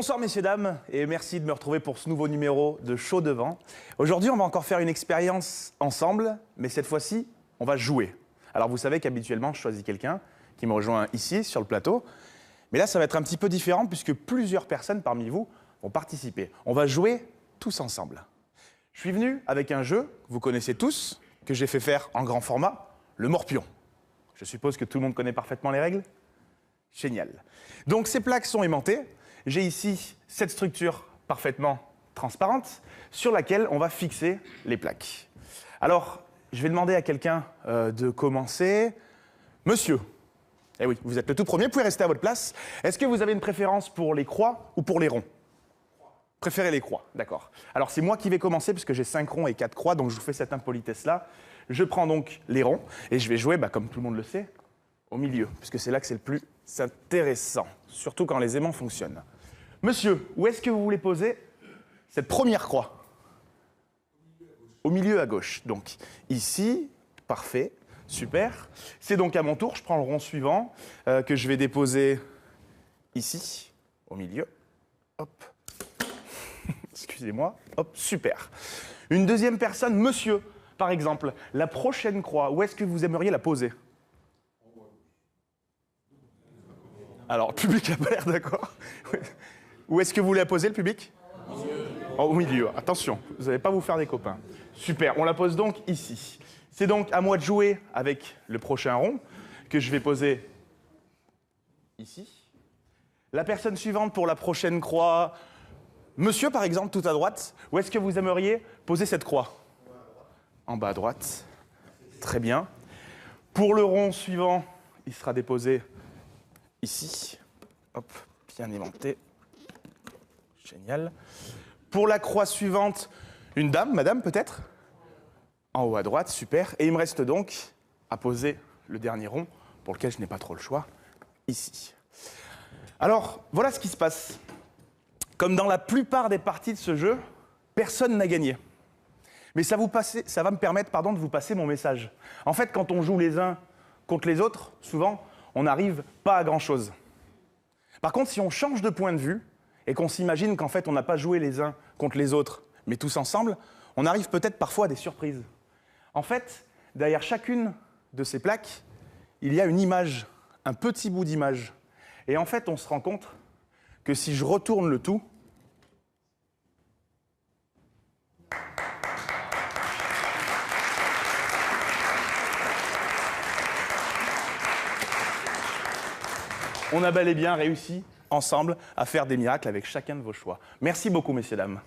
Bonsoir messieurs, dames, et merci de me retrouver pour ce nouveau numéro de Chaud Devant. Aujourd'hui, on va encore faire une expérience ensemble, mais cette fois-ci, on va jouer. Alors vous savez qu'habituellement, je choisis quelqu'un qui me rejoint ici, sur le plateau. Mais là, ça va être un petit peu différent puisque plusieurs personnes parmi vous vont participer. On va jouer tous ensemble. Je suis venu avec un jeu que vous connaissez tous, que j'ai fait faire en grand format, le morpion. Je suppose que tout le monde connaît parfaitement les règles? Génial. Donc ces plaques sont aimantées. J'ai ici cette structure parfaitement transparente sur laquelle on va fixer les plaques. Alors, je vais demander à quelqu'un de commencer. Monsieur, eh oui, vous êtes le tout premier, vous pouvez rester à votre place. Est-ce que vous avez une préférence pour les croix ou pour les ronds? Préférez les croix, d'accord. Alors c'est moi qui vais commencer puisque j'ai 5 ronds et 4 croix, donc je vous fais cette impolitesse-là. Je prends donc les ronds et je vais jouer, comme tout le monde le sait, au milieu, puisque c'est là que c'est le plus intéressant, surtout quand les aimants fonctionnent. Monsieur, où est-ce que vous voulez poser cette première croix? Au milieu à gauche. Donc ici, parfait, super. C'est donc à mon tour, je prends le rond suivant que je vais déposer ici, au milieu. Hop. Excusez-moi. Hop, super. Une deuxième personne, monsieur, par exemple, la prochaine croix, où est-ce que vous aimeriez la poser? Alors, le public a pas l'air d'accord. Où est-ce que vous voulez la poser, le public? Au milieu. Attention, vous n'allez pas vous faire des copains. Super, on la pose donc ici. C'est donc à moi de jouer avec le prochain rond que je vais poser ici. La personne suivante pour la prochaine croix, monsieur par exemple, tout à droite, où est-ce que vous aimeriez poser cette croix? En bas à droite. Très bien. Pour le rond suivant, il sera déposé ici. Hop, bien aimanté. Génial. Pour la croix suivante, une dame, madame peut-être? En haut à droite, super. Et il me reste donc à poser le dernier rond, pour lequel je n'ai pas trop le choix, ici. Alors, voilà ce qui se passe. Comme dans la plupart des parties de ce jeu, personne n'a gagné. Mais ça va me permettre de vous passer mon message. En fait, quand on joue les uns contre les autres, souvent, on n'arrive pas à grand-chose. Par contre, si on change de point de vue et qu'on s'imagine qu'en fait, on n'a pas joué les uns contre les autres, mais tous ensemble, on arrive peut-être parfois à des surprises. En fait, derrière chacune de ces plaques, il y a une image, un petit bout d'image. Et en fait, on se rend compte que si je retourne le tout, on a bel et bien réussi, ensemble, à faire des miracles avec chacun de vos choix. Merci beaucoup, messieurs, dames.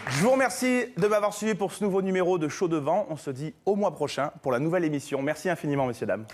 Je vous remercie de m'avoir suivi pour ce nouveau numéro de Chaud Devant. On se dit au mois prochain pour la nouvelle émission. Merci infiniment, messieurs, dames.